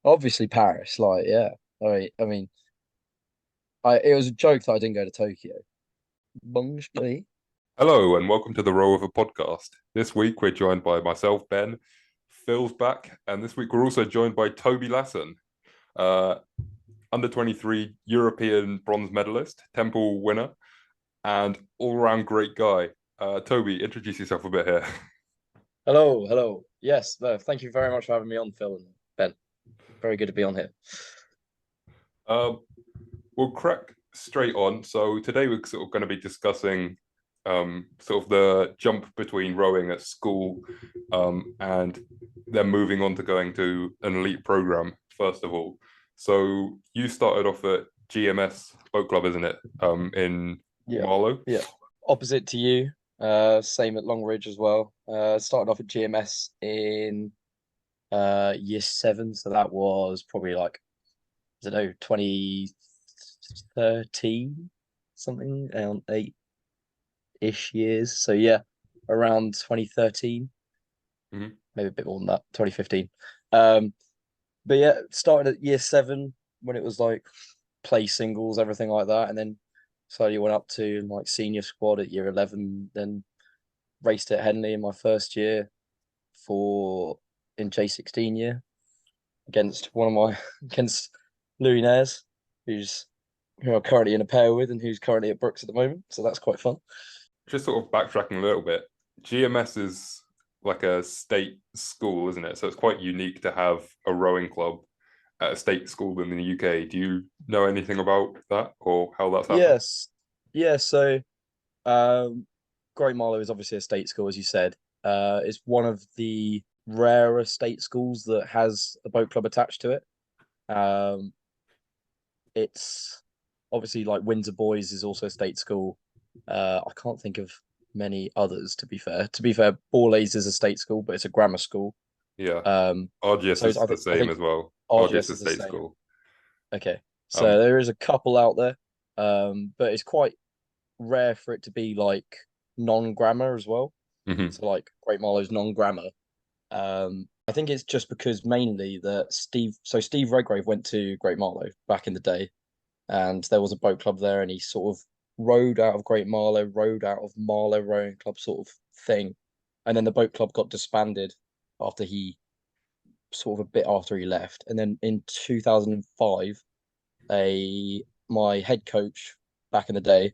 Obviously Paris, like yeah. It was a joke that I didn't go to Tokyo. Bunge me. Hello and welcome to the Rowover podcast. This week we're joined by myself, Ben. Phil's back, and this week we're also joined by Toby Lassen, uh, under 23 European bronze medalist, Temple winner, and all-round great guy. Toby, introduce yourself a bit here. Hello, hello. Yes, no, thank you very much for having me on, Phil and Ben. Very good to be on here. Um, we'll crack straight on. So today we're sort of going to be discussing sort of the jump between rowing at school and then moving on to going to an elite program, first of all. So you started off at GMS Boat Club, isn't it? In Yeah, Marlow. yeah. Opposite to you, same at Longridge as well. Started off at GMS in year seven, so that was probably like, I don't know, 2013, something, around 8-ish years. So yeah, around 2013, Mhm. maybe a bit more than that, 2015. Um, but yeah, started at year seven when it was like play singles, everything like that, and then slowly went up to like senior squad at year 11. Then raced at Henley in my first year for in J16 year against one of my against Louis Nares, who I'm currently in a pair with and who's currently at Brookes at the moment. So that's quite fun. Just sort of backtracking a little bit. GMS is like a state school, isn't it? So it's quite unique to have a rowing club at a state school in the UK. Do you know anything about that or how that's happened? Yes, yeah. So um, Great Marlow is obviously a state school, as you said. It's one of the rarer state schools that has a boat club attached to it. Um, it's obviously like Windsor Boys is also a state school. I can't think of many others to be fair. To be fair, Borlase is a state school, but it's a grammar school. Yeah. Um, RGS so is I the think I same think as well. RGS RGS is is the state same. school. Okay, so Um, there is a couple out there, but it's quite rare for it to be like non-grammar as well. mhm. So like Great Marlow's non-grammar. I think it's just because mainly that Steve Redgrave went to Great Marlow back in the day, and there was a boat club there, and he sort of rowed out of Great Marlow, rowed out of Marlow Rowing Club sort of thing, and then the boat club got disbanded after he sort of a bit after he left, and then in 2005, a my head coach back in the day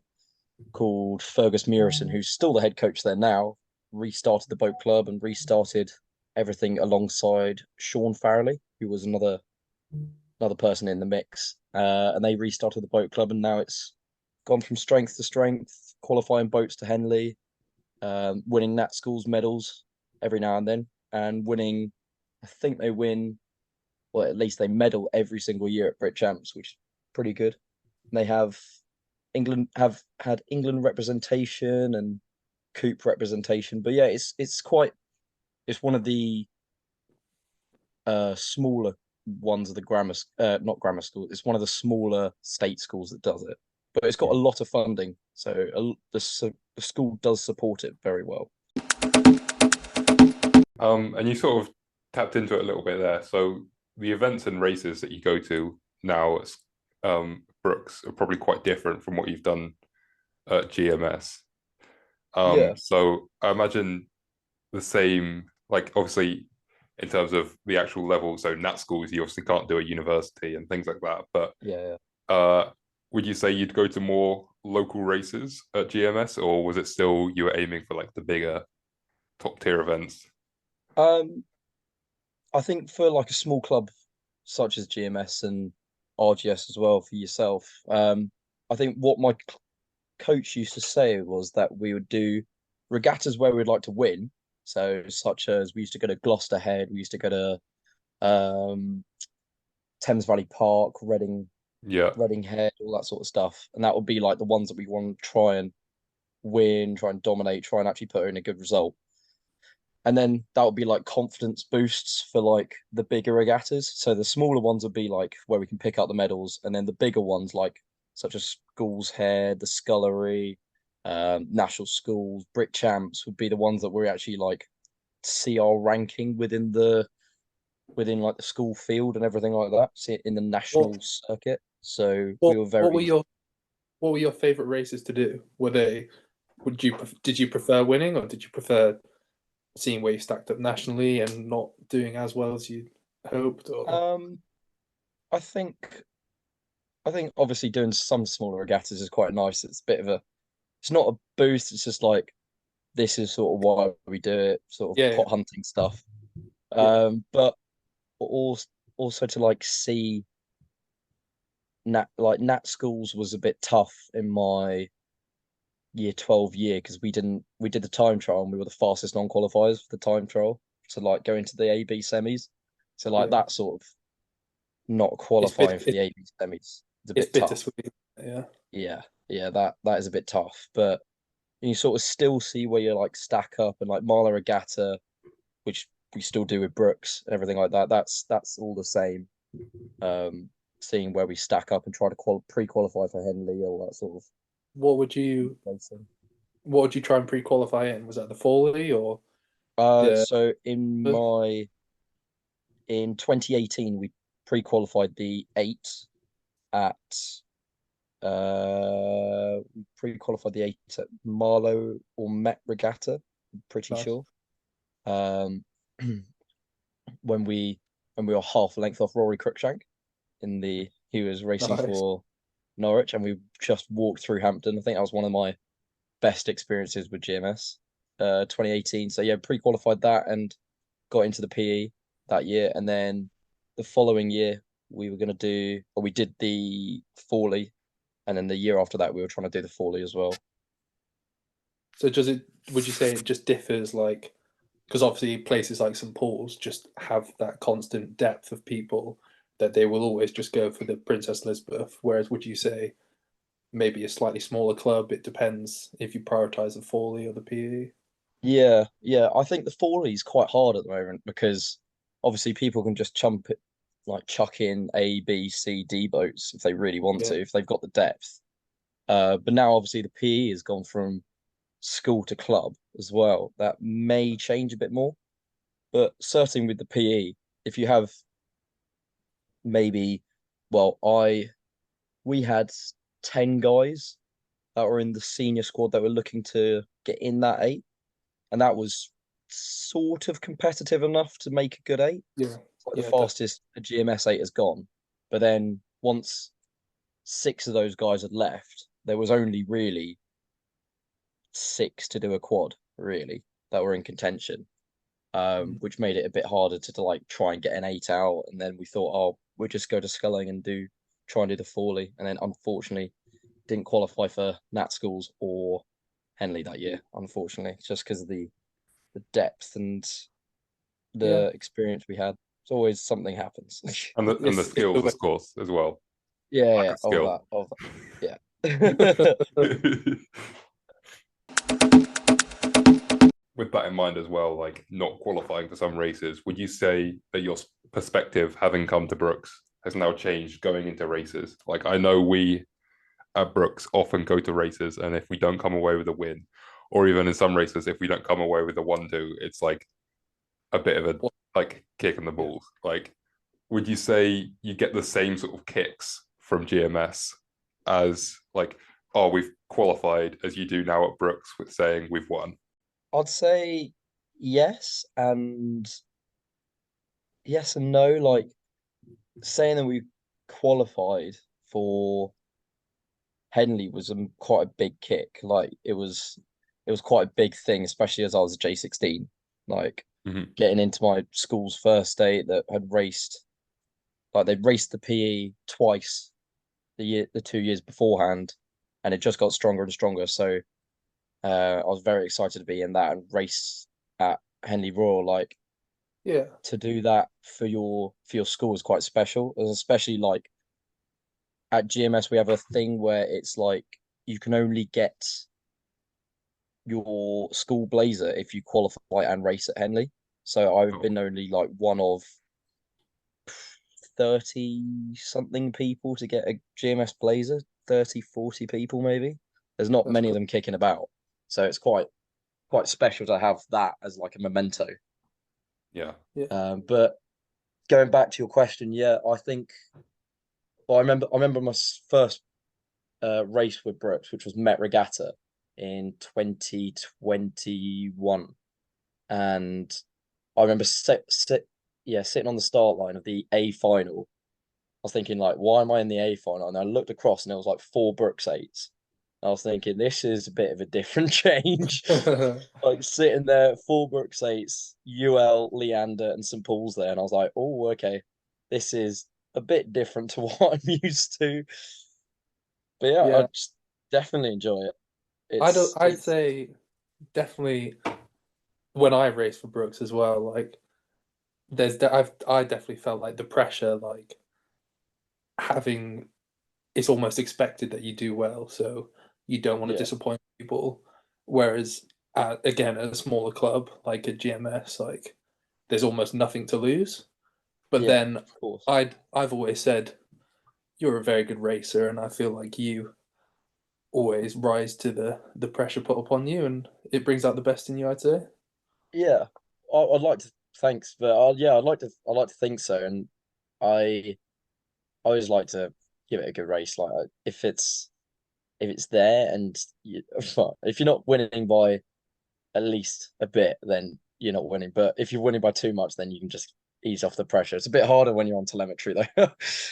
called Fergus Murison, who's still the head coach there now, restarted the boat club and restarted everything alongside Sean Farrelly, who was another person in the mix. And they restarted the boat club, and now it's gone from strength to strength, qualifying boats to Henley, winning Nat Schools medals every now and then, and winning. I think they win, well, at least they medal every single year at Brit Champs, which is pretty good. And they have had England representation and Coop representation, but yeah, it's one of the smaller ones of the not grammar school. It's one of the smaller state schools that does it, but it's got a lot of funding, so the school does support it very well. And you sort of tapped into it a little bit there. So the events and races that you go to now at Brookes are probably quite different from what you've done at GMS. Yeah, So I imagine the same, like obviously in terms of the actual level. So Nat schools, you obviously can't do a university and things like that. But yeah. uh, would you say you'd go to more local races at GMS, or was it still you were aiming for like the bigger top tier events? Um, I think for like a small club such as GMS and RGS as well for yourself, I think what my coach used to say was that we would do regattas where we'd like to win. So, such as we used to go to Gloucester Head, we used to go to um, Thames Valley Park, Yeah. Reading Head, all that sort of stuff. And that would be like the ones that we want to try and win, try and dominate, try and actually put in a good result. And then that would be like confidence boosts for like the bigger regattas. So the smaller ones would be like where we can pick up the medals, and then the bigger ones like such as Schools Head, the Scullery, National Schools, Brit Champs would be the ones that we actually like see our ranking within the within like the school field and everything like that, see it in the national What circuit. So we what were what were very your favorite races to do? Did you prefer winning, or did you prefer seeing where you stacked up nationally and not doing as well as you hoped? Or um I think obviously doing some smaller regattas is quite nice. It's a bit of a it's not a boost, it's just like this is sort of why we do it, sort of yeah, pot hunting stuff. yeah, But also to like see Nat schools was a bit tough in my year 12 year because we did the time trial and we were the fastest non-qualifiers for the time trial to like go into the AB semis. So like yeah. that sort of not It's qualifying for the AB semis is a it's bit tough. bittersweet. Yeah, Yeah, yeah, that is a bit tough. But you sort of still see where you like stack up and like Marla Regatta, which we still do with Brookes and everything like that. That's all the same. Um, Seeing where we stack up and try to pre-qualify for Henley, all that sort of what would you placing. what would you try and pre-qualify in? Was that the Foley or the So in 2018 we pre-qualified the eight at we pre-qualified the eight at Marlow or Met Regatta, I'm pretty nice, sure. Um, when we were half a length off Rory Cruikshank in the he was racing nice? for Norwich, and we just walked through Hampton. I think that was one of my best experiences with GMS. 2018. So yeah, pre-qualified that and got into the PE that year, and then the following year we were gonna do, or we did the Forley, and then the year after that we were trying to do the Forley as well. So does it? Would you say it just differs, like, because obviously places like St Paul's just have that constant depth of people that they will always just go for the Princess Elizabeth. Whereas, would you say maybe a slightly smaller club, it depends if you prioritize the Foley or the PE? Yeah, yeah. I think the Forley is quite hard at the moment because obviously people can just chump it, like chuck in A, B, C, D boats if they really want Yeah, to, if they've got the depth. But now obviously the PE has gone from school to club as well. That may change a bit more, but certainly with the PE, if you have maybe, well, I we had 10 guys that were in the senior squad that were looking to get in that eight, and that was sort of competitive enough to make a good eight. yeah, It's like the yeah, definitely. fastest a GMS eight has gone. But then once six of those guys had left, there was only really six to do a quad, really, that were in contention. Which made it a bit harder to like try and get an eight out. And then we thought, oh, we'll just go to Sculling and try and do the Forley. And then unfortunately didn't qualify for Nat Schools or Henley that year, unfortunately, just because of the depth and Yeah, the experience we had. It's always something happens. And the it's the skills, way. of course, as well. Lack Yeah, of skill. all that. Yeah. With that in mind as well, like not qualifying for some races, would you say that your perspective, having come to Brookes, has now changed going into races? Like I know we at Brookes often go to races, and if we don't come away with a win, or even in some races, if we don't come away with a 1-2, it's like a bit of a like kick in the Yeah. balls. Like, would you say you get the same sort of kicks from GMS as like, oh, we've qualified as you do now at Brookes with saying we've won? I'd say yes and yes and no. Like saying that we qualified for Henley was quite a big kick. Like it was quite a big thing, especially as I was a J16. Like Mm-hmm. getting into my school's first day that had raced like they'd raced the PE twice the 2 years beforehand, and it just got stronger and stronger. So I was very excited to be in that and race at Henley Royal. Like Yeah, to do that for your school is quite special, especially like at GMS we have a thing where it's like you can only get your school blazer if you qualify and race at Henley. So I've Oh, been only like one of 30 something people to get a GMS blazer, 30, 40 people maybe. There's not that's many of cool. them kicking about. So it's quite special to have that as like a memento. yeah. Yeah, But going back to your question, yeah, I think. Well, I remember my first race with Brookes, which was Met Regatta in 2021, and I remember sitting on the start line of the A final. I was thinking like, why am I in the A final? And I looked across, and there was like four Brookes eights. I was thinking, this is a bit of a different change. Like sitting there, four Brookes eights, UL, Leander, and St Paul's there, and I was like, oh, okay, this is a bit different to what I'm used to. But yeah, I Yeah, just definitely enjoy it. I don't. I'd It's say definitely when I raced for Brookes as well. Like, I definitely felt like the pressure, like having it's almost expected that you do well, so you don't want to yeah, disappoint people. Whereas, again, at a smaller club like at GMS, like there's almost nothing to lose. But yeah, then of course. I've always said you're a very good racer, and I feel like you always rise to the pressure put upon you, and it brings out the best in you, I'd say. Yeah, I'd like to. Thanks, but yeah, I'd like to think so, and I I always like to give it a good race. Like if it's there, and if you're not winning by at least a bit, then you're not winning. But if you're winning by too much, then you can just ease off the pressure. It's a bit harder when you're on telemetry though.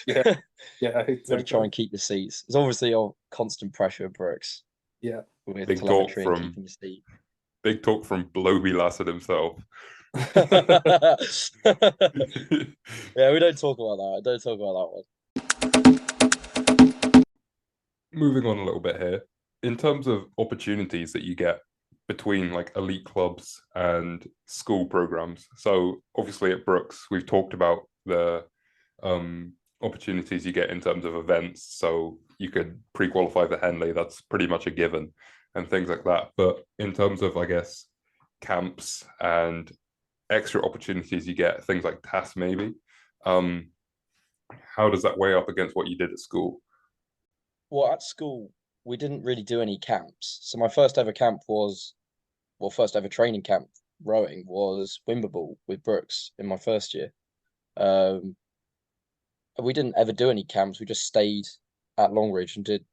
Yeah, yeah, Got to try exactly. and keep the seats. It's obviously a constant pressure at Brooks Yeah. with Big talk telemetry and from keeping your seat. big talk from Toby Lassen himself. Yeah, we don't talk about that. Don't talk about that one. Moving on a little bit here, in terms of opportunities that you get between like elite clubs and school programs. So obviously at Brookes, we've talked about the opportunities you get in terms of events. So you could pre-qualify for Henley, that's pretty much a given, and things like that. But in terms of, I guess, camps and extra opportunities you get, things like TAS maybe, um, how does that weigh up against what you did at school? Well, at school, we didn't really do any camps. So my first ever camp was, well, first ever training camp rowing was Wimbledon with Brooks in my first year. Um, we didn't ever do any camps. We just stayed at Longridge and did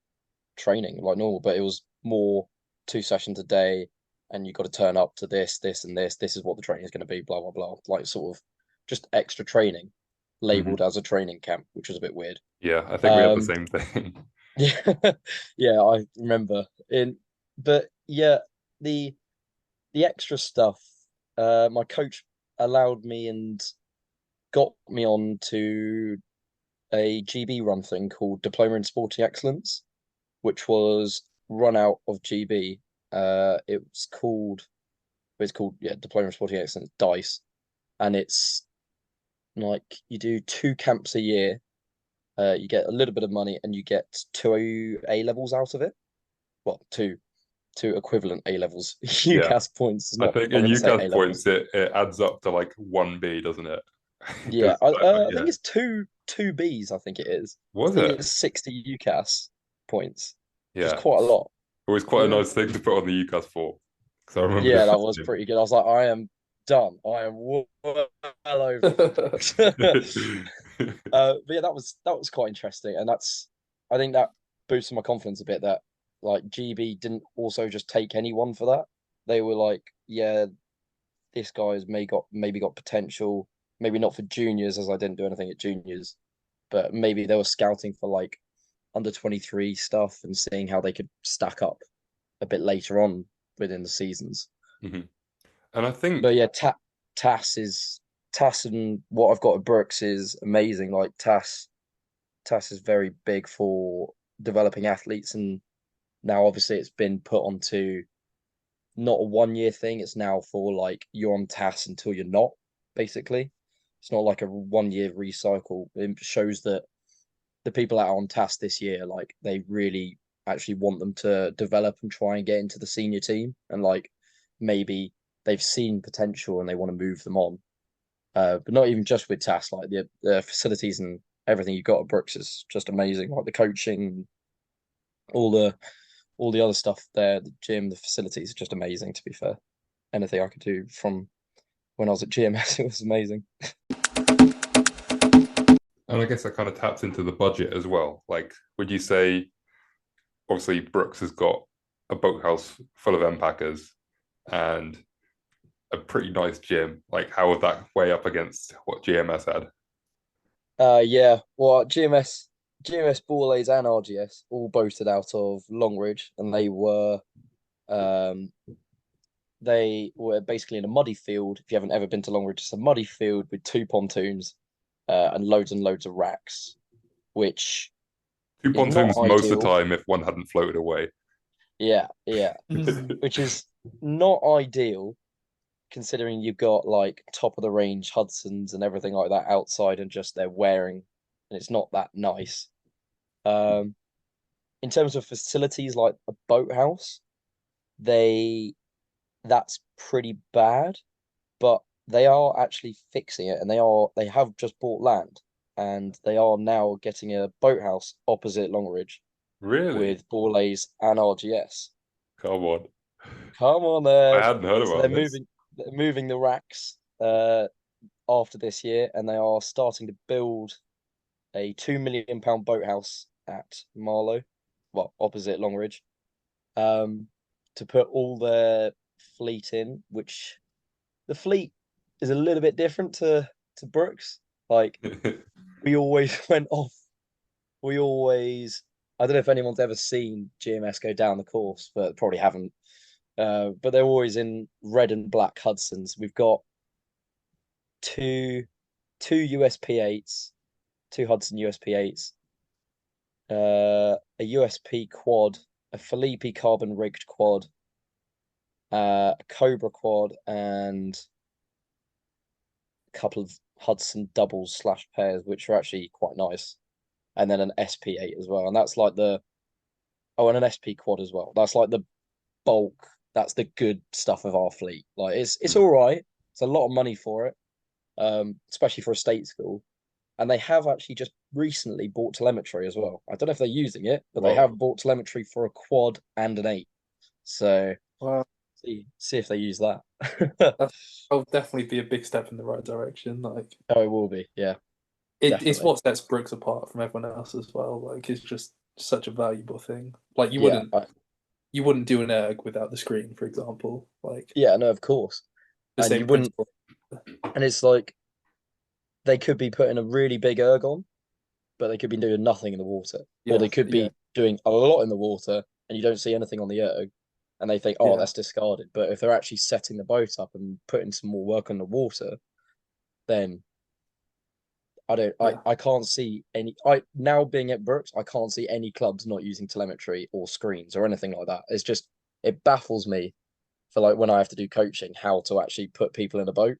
training like normal, but it was more 2 sessions a day, and you got to turn up to this, this, and this. This is what the training is going to be, blah, blah, blah. Like sort of just extra training labeled Mhm. as a training camp, which was a bit weird. Yeah, I think we had the Um, same thing. yeah, yeah, I remember but yeah, the the extra stuff, my coach allowed me and got me on to a GB run thing called Diploma in Sporting Excellence, which was run out of GB. It's called yeah, Diploma in Sporting Excellence Dice, and it's like you do two camps a year. You get a little bit of money, and you get two A levels out of it. Well, two equivalent A levels. Yeah, UCAS points is I not. think I in wouldn't say UCAS A levels. points it adds up to like 1B, doesn't it? Yeah, Because I yeah, think it's two Bs. I think it is. I was think it? it's 60 UCAS points, which is Yeah, quite a lot. it was quite a Yeah. nice thing to put on the UCAS for. Because I remember Yeah, doing that was pretty good. I was like, I am done. I am well over. the same. But yeah, that was quite interesting, and I think that boosted my confidence a bit. That like GB didn't also just take anyone for that. They were like, yeah, this guy's maybe got potential, maybe not for juniors as I didn't do anything at juniors, but maybe they were scouting for like under 23 stuff and seeing how they could stack up a bit later on within the seasons. Mhm. And I think But yeah, TAS and what I've got at Brooks is amazing. Like TAS is very big for developing athletes, and now obviously it's been put onto not a 1 year thing. It's now for like you're on TAS until you're not, basically. It's not like a 1 year recycle. It shows that the people that are on TAS this year, like they really actually want them to develop and try and get into the senior team, and like maybe they've seen potential and they want to move them on. But not even just with TAS, like the facilities and everything you got at Brooks is just amazing. Like the coaching, all the all the other stuff there, the gym, the facilities are just amazing. To be fair, anything I could do from when I was at GMS, it was amazing. And I guess that kind of taps into the budget as well. Like, would you say, obviously, Brookes has got a boathouse full of MPackers and a pretty nice gym. Like, how would that weigh up against what GMS had? Yeah. Well, GMS Borlays and RGS all boasted out of Longridge, and um they were basically in a muddy field. If you haven't ever been to Longridge, it's a muddy field with two pontoons, and loads of racks, which Two is not pontoons most of the ideal. time if one hadn't floated away. Yeah, yeah, which is not ideal considering you've got like top of the range Hudsons and everything like that outside and just they're wearing, and it's not that nice. Um, in terms of facilities like a boathouse, they that's pretty bad, but they are actually fixing it and they have just bought land and they are now getting a boathouse opposite Longridge Really? with Borlays and RGS. Come on. Come on I there. hadn't heard So about this. they're moving the racks after this year and they are starting to build a £2 million boathouse at Marlow, well, opposite Longridge, to put all their fleet in, which the fleet is a little bit different to Brookes. Like we always went off. We always. I don't know if anyone's ever seen GMS go down the course, but probably haven't. But they're always in red and black Hudsons. We've got two USP8s, two Hudson USP8s, a USP quad, a Felipe carbon rigged quad, a Cobra quad, and a couple of Hudson doubles slash pairs, which are actually quite nice. And then an SP8 as well. And that's like and an SP quad as well. That's like the bulk. That's the good stuff of our fleet. Like it's all right. It's a lot of money for it, especially for a state school. And they have actually just recently bought telemetry as well. I don't know if they're using it, but they have Whoa. bought telemetry for a quad and an 8. So Well, see if they use that. that'll definitely be a big step in the right direction. Like Oh, it will be. Yeah, it's definitely. what sets Brooks apart from everyone else as well. Like it's just such a valuable thing. Like Yeah, you wouldn't do an erg without the screen, for example. Like yeah, no, of course. the And you same wouldn't, principle. and it's like they could be putting a really big erg on, but they could be doing nothing in the water, or Yeah, they could yeah, be doing a lot in the water and you don't see anything on the erg, and they think, oh, yeah, that's discarded. But if they're actually setting the boat up and putting some more work on the water, then yeah. I can't see any. I now being at Brookes, I can't see any clubs not using telemetry or screens or anything like that. It's just it baffles me for like when I have to do coaching how to actually put people in a boat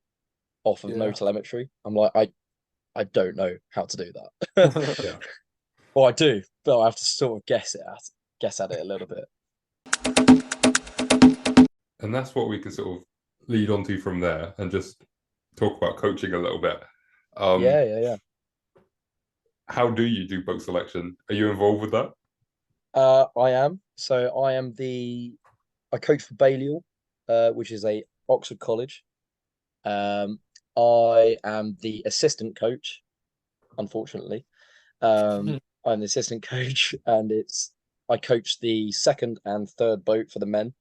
off of no Yeah. telemetry. I'm like I don't know how to do that. Yeah. Well, I do, but I have to sort of guess at it a little bit. And that's what we can sort of lead on to from there and just talk about coaching a little bit. Um, Yeah. how do you do boat selection? Are you involved with that? I am. So I coach for Balliol, which is a Oxford college. Um, I am the assistant coach, unfortunately. I'm the assistant coach, and I coach the second and third boat for the men.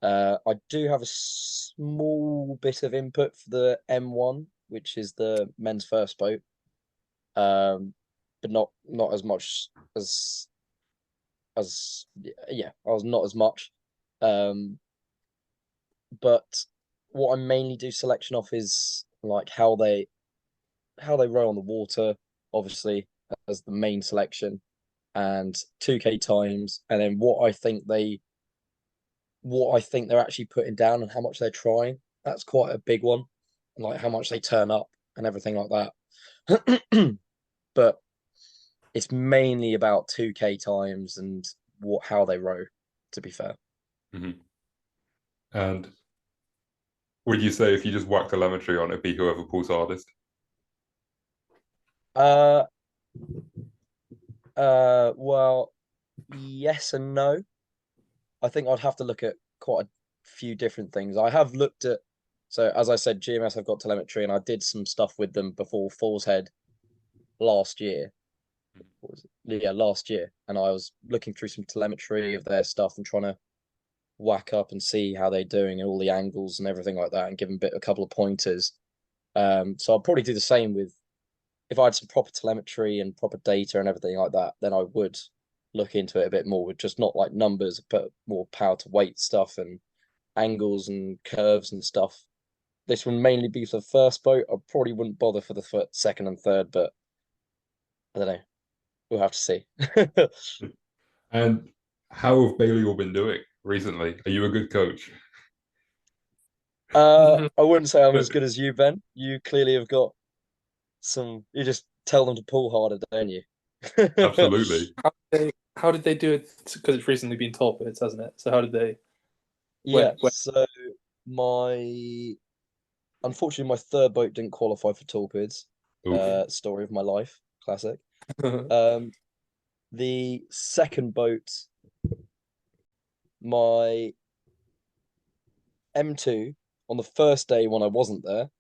I do have a small bit of input for the M1, which is the men's first boat, but not as much as yeah, I was not as much. Um, but what I mainly do selection off is like how they row on the water, obviously as the main selection, and 2K times, and then what I think they're actually putting down and how much they're trying. That's quite a big one, and like how much they turn up and everything like that. But it's mainly about 2K times and how they row, to be fair. Mm-hmm. And would you say if you just whack telemetry on, it'd be whoever pulls hardest? Uh, well, yes and no. I think I'd have to look at quite a few different things. I have looked at, so as I said, GMS have got telemetry, and I did some stuff with them before Falls Head. last year. What was it? Yeah, last year, and I was looking through some telemetry of their stuff and trying to whack up and see how they're doing and all the angles and everything like that, and give them a couple of pointers. So I'll probably do the same with if I had some proper telemetry and proper data and everything like that, then I would look into it a bit more with just not like numbers, but more power to weight stuff and angles and curves and stuff. This would mainly be for the first boat. I probably wouldn't bother for the second and third, but I don't know. We'll have to see. And how have Balliol been doing recently? Are you a good coach? I wouldn't say I'm as good as you, Ben. You clearly have got some. You just tell them to pull harder, don't you? Absolutely. How did they do it? Because it's recently been torpedoed, hasn't it? So how did they? Yeah. So my unfortunately my third boat didn't qualify for torpedoes. Story of my life, classic. The second boat, my M2 on the first day when I wasn't there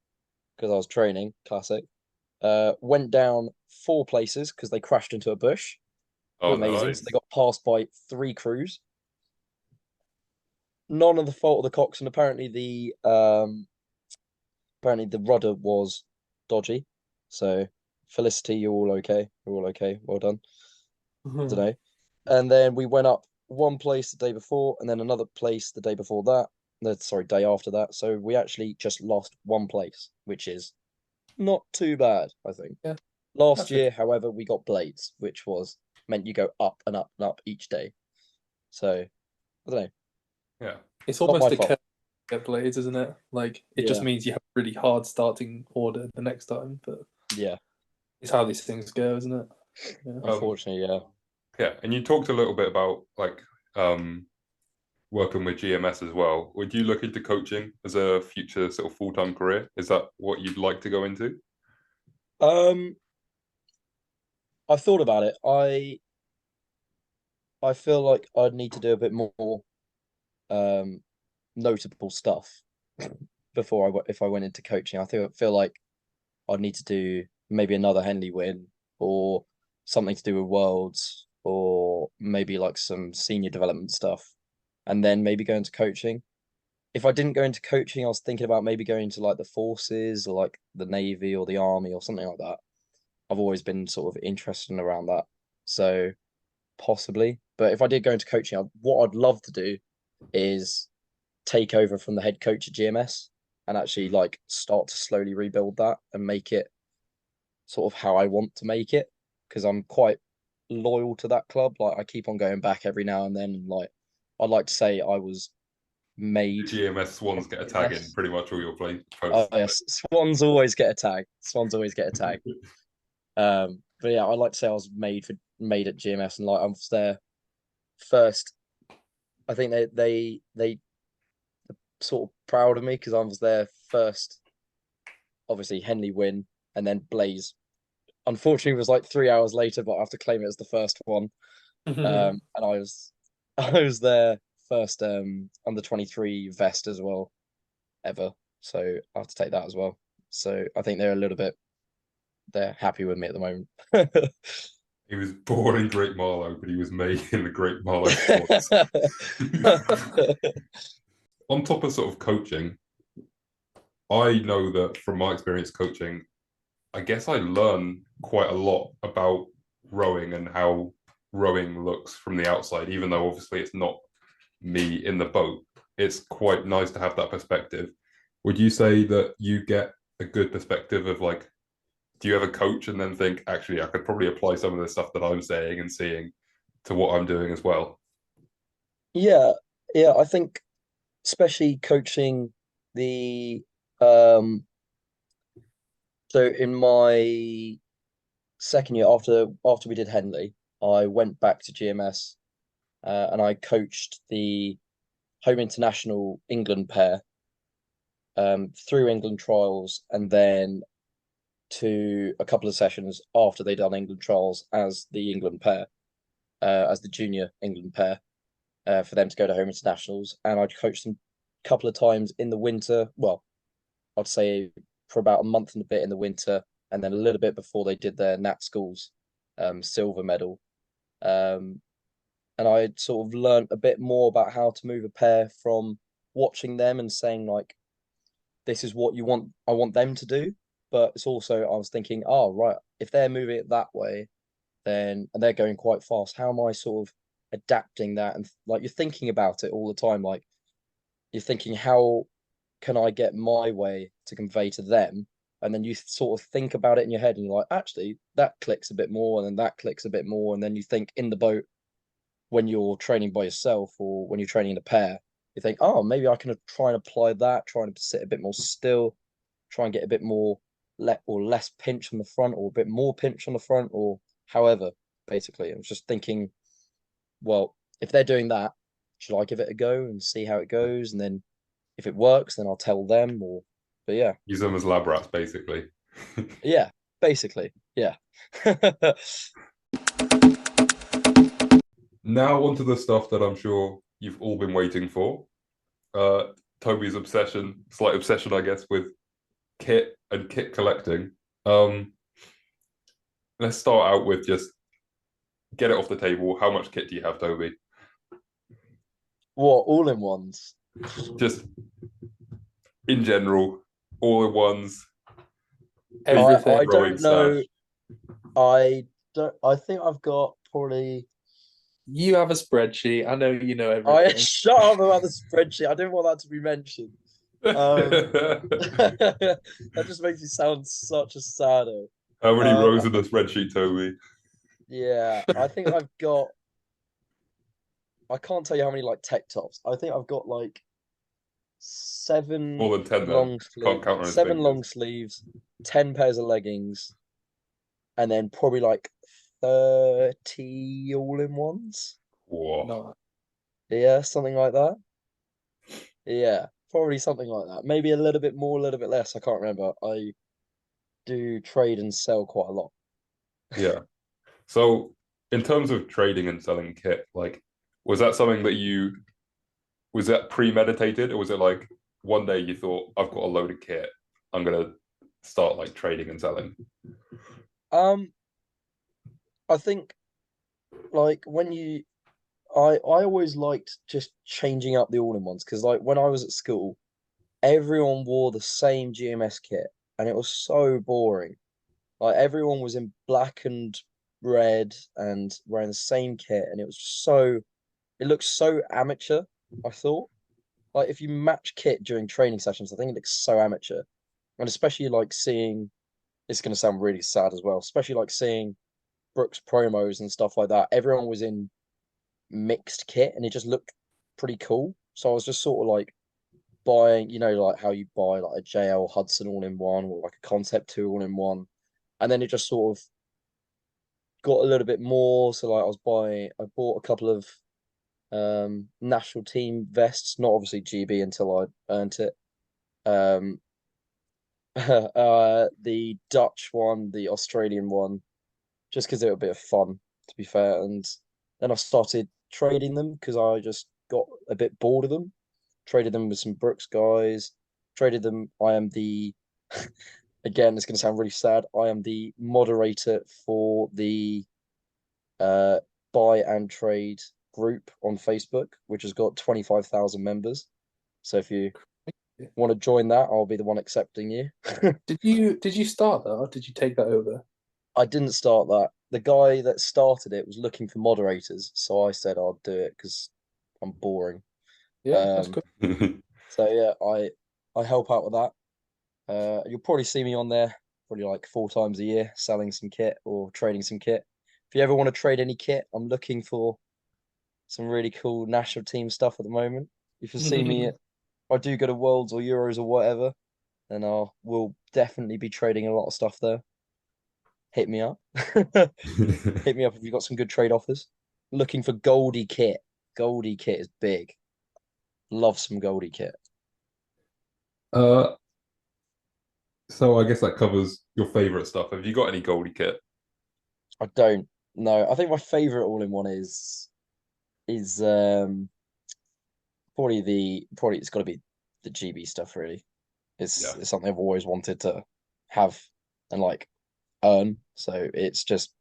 because I was training, classic. Went down 4 places because they crashed into a bush. Oh, Amazing. nice. So they got passed by 3 crews. None of the fault of the coxswain. Apparently the rudder was dodgy. So Felicity, you're all okay. You're all okay. Well done. Don't know. And then we went up one place the day before, and then another place the day before that. No, sorry, day after that. So we actually just lost one place, which is not too bad, I think. Yeah. Last year, however, we got blades, which meant you go up and up and up each day. So I don't know. Yeah. It's almost a curse to get blades, isn't it? Like it just means you have a really hard starting order the next time. But yeah, it's how these things go, isn't it? Yeah. Unfortunately, yeah. Yeah, and you talked a little bit about like working with GMS as well. Would you look into coaching as a future sort of full-time career? Is that what you'd like to go into? I've thought about it. I feel like I'd need to do a bit more notable stuff before if I went into coaching. I feel like I'd need to do maybe another Henley win or something to do with Worlds or maybe like some senior development stuff, and then maybe go into coaching. If I didn't go into coaching, I was thinking about maybe going to like the forces or like the Navy or the Army or something like that. I've always been sort of interested in around that. So possibly. But if I did go into coaching, what I'd love to do is take over from the head coach at GMS and actually like start to slowly rebuild that and make it sort of how I want to make it, because I'm quite loyal to that club. Like I keep on going back every now and then. And like I'd like to say I was made. GMS Swans get a tag in pretty much all your play Oh posts. yes, Swans always get a tag. Swans always get a tag. But yeah, I'd like to say I was made at GMS, and like I was there first. I think they sort of proud of me because I was there first. Obviously, Henley win, and then Blaze. Unfortunately, it was like 3 hours later, but I have to claim it as the first one. And I was there first under 23 vest as well, ever. So I have to take that as well. So I think they're happy with me at the moment. He was born in Great Marlow, but he was made in the Great Marlow Swans. On top of sort of coaching, I know that from my experience coaching, I guess I learn quite a lot about rowing and how rowing looks from the outside, even though obviously it's not me in the boat. It's quite nice to have that perspective. Would you say that you get a good perspective of like, do you ever coach and then think, actually, I could probably apply some of the stuff that I'm saying and seeing to what I'm doing as well? Yeah, I think especially coaching the um so in my second year after we did Henley, I went back to GMS and I coached the home international England pair through England trials, and then to a couple of sessions after they'd done England trials as the England pair, as the junior England pair, for them to go to home internationals. And I'd coached them a couple of times in the winter. Well, I'd say for about a month and a bit in the winter, and then a little bit before they did their Nat Schools silver medal. And I sort of learned a bit more about how to move a pair from watching them and saying like, this is what I want them to do. But it's also, I was thinking, oh, right, if they're moving it that way, then, and they're going quite fast, how am I sort of adapting that? And like, you're thinking about it all the time. Like, you're thinking, how can I get my way to convey to them? And then you sort of think about it in your head and you're like, actually, that clicks a bit more, and then that clicks a bit more. And then you think in the boat when you're training by yourself or when you're training in a pair, you think, oh, maybe I can try and apply that, try and sit a bit more still, try and get a bit more less pinch on the front, or a bit more pinch on the front, or however, basically. I was just thinking, well, if they're doing that, should I give it a go and see how it goes? And then if it works, then I'll tell them. Or, but yeah, Use them as lab rats, basically. yeah, basically, yeah. Now onto the stuff that I'm sure you've all been waiting for. Toby's slight obsession, I guess, with kit and kit collecting. Let's start out with just get it off the table. How much kit do you have, Toby? What, all in ones? Just in general, all in ones. Everything. I Rowing don't know. stash. I think I've got probably. You have a spreadsheet. I know you know I everything. shut up about the spreadsheet. I didn't want that to be mentioned. That just makes me sound such a saddo. How many rows in the spreadsheet, Toby? Yeah, I think I've got. I can't tell you how many like tech tops. I think I've got like More than 10 then. Can't count on his seven fingers. long sleeves, 10 pairs of leggings, and then probably like 30 all-in-ones. Whoa. No. Yeah, something like that. Yeah, probably something like that. Maybe a little bit more, a little bit less. I can't remember. I do trade and sell quite a lot. Yeah. So in terms of trading and selling kit, like, was that something that was that premeditated, or was it like one day you thought, I've got a load of kit, I'm gonna start like trading and selling? I think like I always liked just changing up the all-in-ones, because like when I was at school, everyone wore the same GMS kit and it was so boring. Like everyone was in black and red and wearing the same kit, and it looked so amateur, I thought. Like if you match kit during training sessions, I think it looks so amateur. And especially like seeing, it's gonna sound really sad as well, especially like seeing Brookes promos and stuff like that. Everyone was in mixed kit and it just looked pretty cool. So I was just sort of like buying, like how you buy like a JL Hudson all in one, or like a Concept 2 all in one. And then it just sort of got a little bit more. So like I bought a couple of national team vests, not obviously GB until I earned it. Um the Dutch one, the Australian one, just because they were a bit of fun, to be fair. And then I started trading them because I just got a bit bored of them. Traded them with some Brookes guys. Traded them. I am the again, it's going to sound really sad. I am the moderator for the buy and trade group on Facebook, which has got 25,000 members. So if you want to join that, I'll be the one accepting you. Did you start that, or did you take that over? I didn't start that. The guy that started it was looking for moderators, so I said I'd do it because I'm boring. Yeah, that's cool. So yeah, I help out with that. You'll probably see me on there probably like 4 times a year selling some kit or trading some kit. If you ever want to trade any kit, I'm looking for some really cool national team stuff at the moment. If you see me, I do go to Worlds or Euros or whatever, then we'll definitely be trading a lot of stuff there. Hit me up. Hit me up if you've got some good trade offers. Looking for Goldie kit. Goldie kit is big. Love some Goldie kit. uh, so I guess that covers your favorite stuff. Have you got any Goldie kit? I don't know. I think my favorite all-in-one is probably it's got to be the GB stuff really. Yeah. It's something I've always wanted to have and like So it's just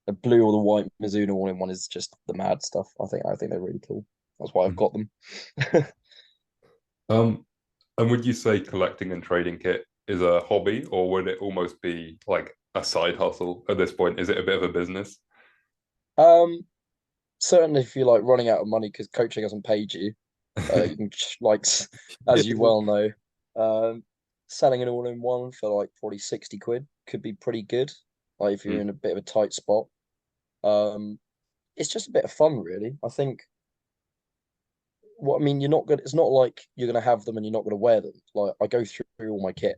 the blue or the white Mizuno all in one is just the mad stuff. I think they're really cool. That's why I've got them. Um, and would you say collecting and trading kit is a hobby, or would it almost be like a side hustle at this point? Is it a bit of a business? Um, Certainly if you're like running out of money because coaching hasn't paid you, you can like as you well know, um, selling an all-in-one for like probably 60 quid could be pretty good. Like if you're Mm, in a bit of a tight spot. Um, it's just a bit of fun, really. I think what I mean, you're not gonna. It's not like you're gonna have them and you're not gonna wear them. Like I go through all my kit.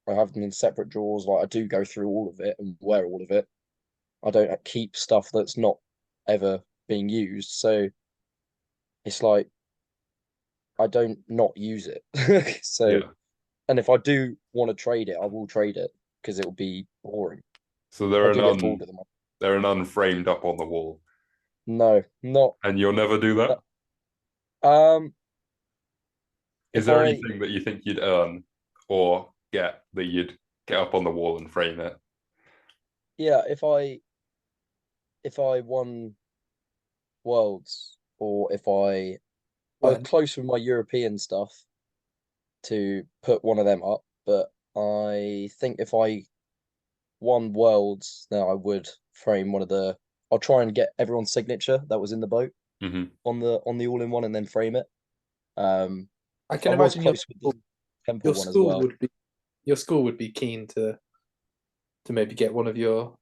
I have them in separate drawers. Like I do go through all of it and wear all of it. I don't keep stuff that's not ever being used. So it's like I don't not use it. So yeah. and if I do want to trade it, I will trade it because it will be boring. So I do get bored with them. they're an unframed up on the wall, No, not. and you'll never do that. Um, Is if there I anything that you think you'd earn or get that you'd get up on the wall and frame it? yeah, if I won worlds or if I was When close with my European stuff to put one of them up, but I think if I won worlds, then I would frame one of the. I'll try and get everyone's signature that was in the boat Hmm. on the all-in-one and then frame it. Um, I I can was imagine close with the Temple one as well. your school would be keen to maybe get one of your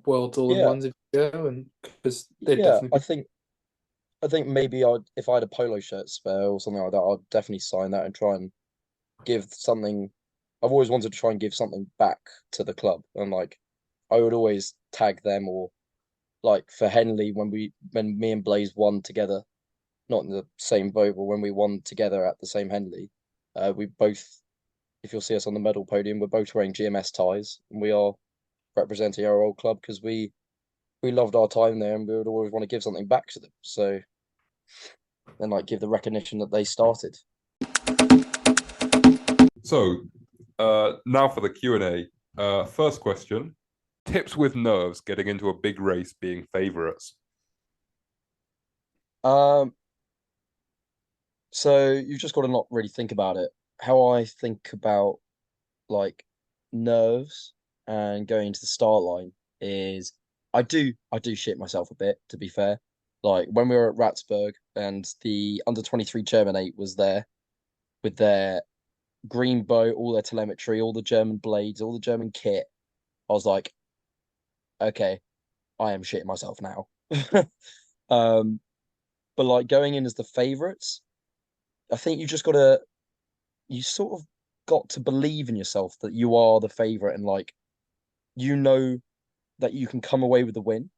world all in Yeah, ones if you go, and because they'd yeah. definitely I think maybe I'd if I had a polo shirt spare or something like that, I'd definitely sign that and try and give something. I've always wanted to try and give something back to the club, and like I would always tag them or like for Henley when me and Blaze won together, not in the same boat, but when we won together at the same Henley, we both, if you'll see us on the medal podium, we're both wearing GMS ties, and we are representing our old club because we loved our time there, and we would always want to give something back to them. So then, like, give the recognition that they started. So, now for the Q&A. First question: tips with nerves getting into a big race being favourites. Um, so you've just got to not really think about it. How I think about like nerves and going to the start line is I do shit myself a bit, to be fair. Like when we were at Ratsburg and the under 23 German 8 was there with their green boat, all their telemetry, all the German blades, all the German kit. I was like, okay, I am shitting myself now. um, but like going in as the favorites, I think you sort of got to believe in yourself that you are the favorite and like you know that you can come away with the win.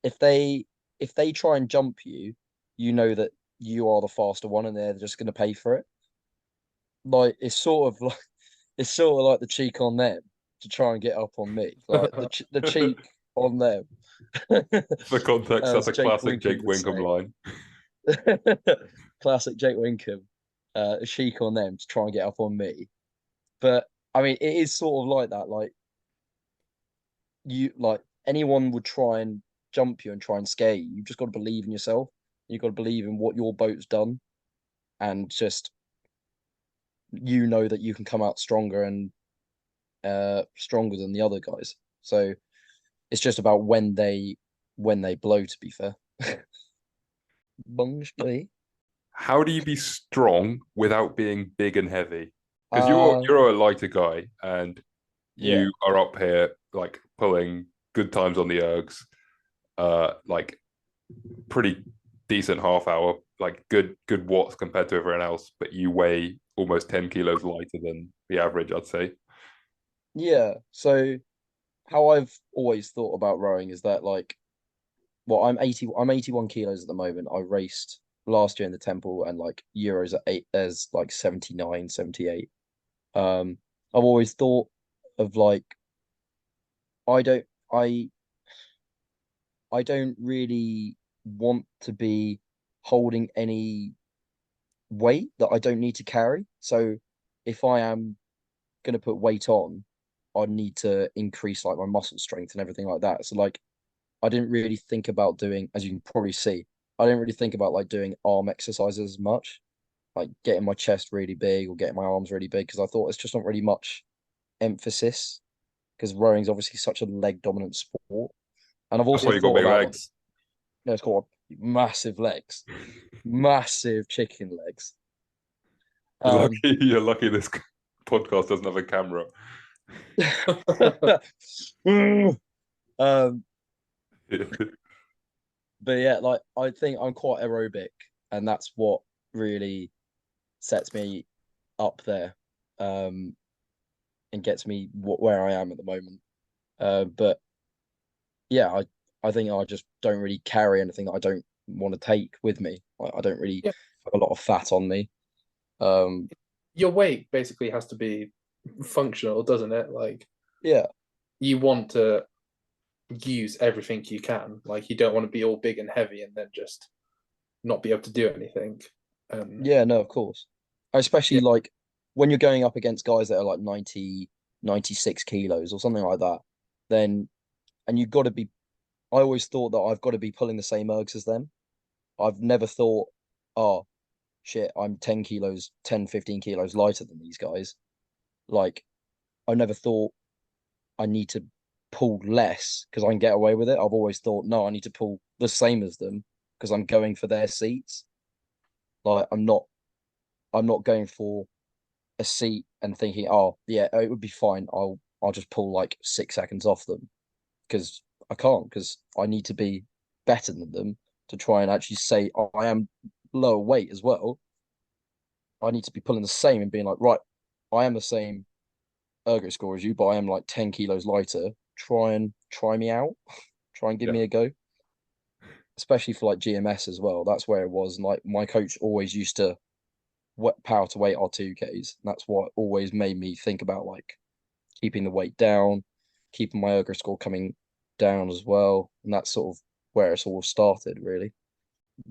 If they try and jump you, you know that you are the faster one and they're just going to pay for it. Like it's sort of like it's sort of like the cheek on them to try and get up on me. Like the cheek on them, For context, that's as a Jake classic Winkham Jake would Winkham say. line. Classic Jake Winkham. A cheek on them to try and get up on me. But I mean, it is sort of like that. Like anyone would try and jump you and try and scare you. You've just got to believe in yourself. You've got to believe in what your boat's done, and just that you can come out stronger and stronger than the other guys. So it's just about when they blow. To be fair, Bungsley. How do you be strong without being big and heavy? Because Uh you're a lighter guy and yeah, you are up here like pulling good times on the ergs, like pretty decent half hour, like good watts compared to everyone else, but you weigh almost 10 kilos lighter than the average, I'd say. yeah. So how I've always thought about rowing is that like, well, I'm 81 kilos at the moment. I raced last year in the Temple and like Euros at eight as like 79, 78. I've always thought of like I don't I I don't really want to be holding any weight that I don't need to carry. So if I am going to put weight on, I need to increase like my muscle strength and everything like that. So like I didn't really think about doing, as you can probably see, I didn't really think about like doing arm exercises as much, like getting my chest really big or getting my arms really big, because I thought it's just not really much emphasis, because rowing's obviously such a leg dominant sport. And I've That's why also you got thought big about like, legs. it's got massive legs, massive chicken legs. You're Um, lucky. You're lucky. This podcast doesn't have a camera. um, but yeah, like I think I'm quite aerobic, and that's what really sets me up there, um, and gets me where I am at the moment. But yeah, I think I just don't really carry anything that I don't want to take with me. Like, I don't really Yeah. have a lot of fat on me. Um, Your weight basically has to be functional, doesn't it? Like yeah, you want to use everything you can. Like you don't want to be all big and heavy and then just not be able to do anything. yeah, no, of course. Yeah, Especially like when you're going up against guys that are like 90, 96 kilos or something like that, then and you've got to be. I always thought that I've got to be pulling the same ergs as them. I've never thought, oh shit, I'm 10 kilos, 10, 15 kilos lighter than these guys. Like, I never thought I need to pull less because I can get away with it. I've always thought, no, I need to pull the same as them because I'm going for their seats. Like, I'm not going for a seat and thinking, oh yeah, it would be fine. I'll just pull like 6 seconds off them, because I can't, because I need to be better than them to try and actually say, oh, I am lower weight as well. I need to be pulling the same and being like, right, I am the same ergo score as you, but I am like 10 kilos lighter. Try me out. Try and give yeah. me a go. Especially for like GMS as well. That's where it was. And like my coach always used to power to weight R2Ks. And that's what always made me think about like keeping the weight down, keeping my ergo score coming down as well. And that's sort of where it's all started, really.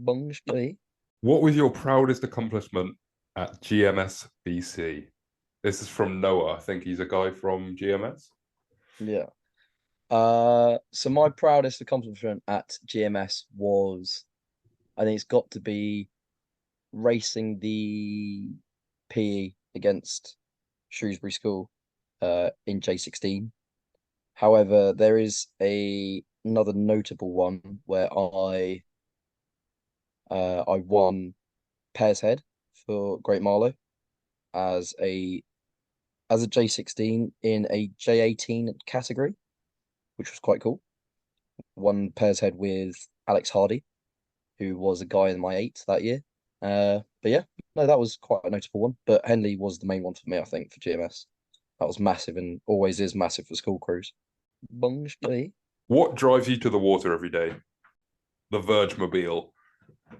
Bungsley. What was your proudest accomplishment at GMS BC? This is from Noah. I think he's a guy from GMS. Yeah. So my proudest accomplishment at GMS was, I think it's got to be racing the PE against Shrewsbury School in J16. However, there is another notable one where I won pairs head for Great Marlow as a J16 in a J18 category, which was quite cool. Won pairs head with Alex Hardy, who was a guy in my 8 that year. But yeah, no, that was quite a notable one. But Henley was the main one for me, I think, for GMS. That was massive and always is massive for school crews. Bungsley. What drives you to the water every day? The Vergemobile.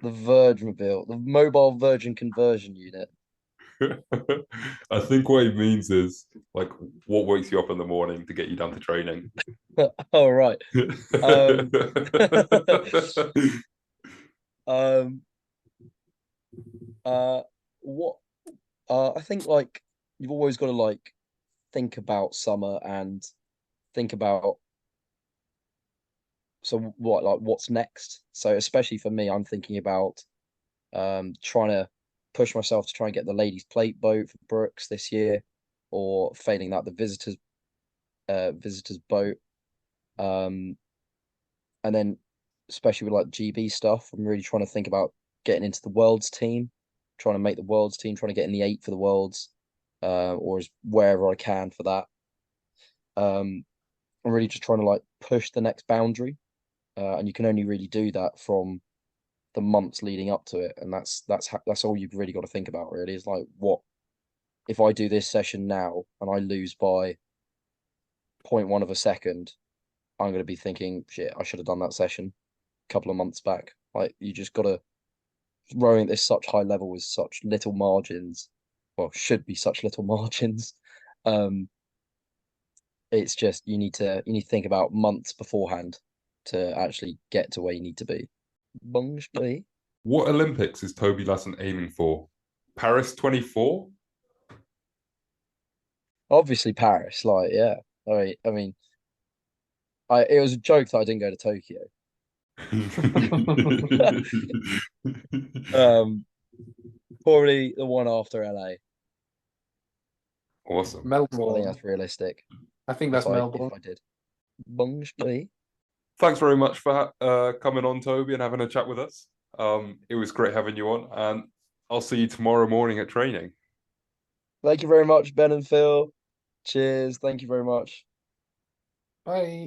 The Vergemobile, the mobile virgin conversion unit. I think what he means is like what wakes you up in the morning to get you down to training. Oh right. Um, um, uh, what? I think like you've always got to like think about summer and think about, so what, like what's next. So especially for me, I'm thinking about trying to push myself to try and get the ladies plate boat for Brookes this year, or failing that, the visitors boat. Um, and then especially with like GB stuff, I'm really trying to think about getting into the world's team, trying to make the world's team, trying to get in the 8 for the worlds, or as wherever I can for that. I'm really just trying to like push the next boundary, and you can only really do that from the months leading up to it, and that's all you've really got to think about. Really, is like, what if I do this session now and I lose by 0.1 of a second? I'm going to be thinking, shit, I should have done that session a couple of months back. Like, you just got to, rowing at this such high level with such little margins, well, should be such little margins. Um, it's just you need to think about months beforehand to actually get to where you need to be. Bungsley. What Olympics is Toby Lassen aiming for? Paris 24? Obviously Paris, like, yeah. I mean, it was a joke that I didn't go to Tokyo. Probably the one after LA. Awesome. I think Melbourne. that's realistic. I think that's If Melbourne. I did. Bung Splee. Thanks very much for coming on, Toby, and having a chat with us. It was great having you on, and I'll see you tomorrow morning at training. Thank you very much, Ben and Phil. Cheers. Thank you very much. Bye.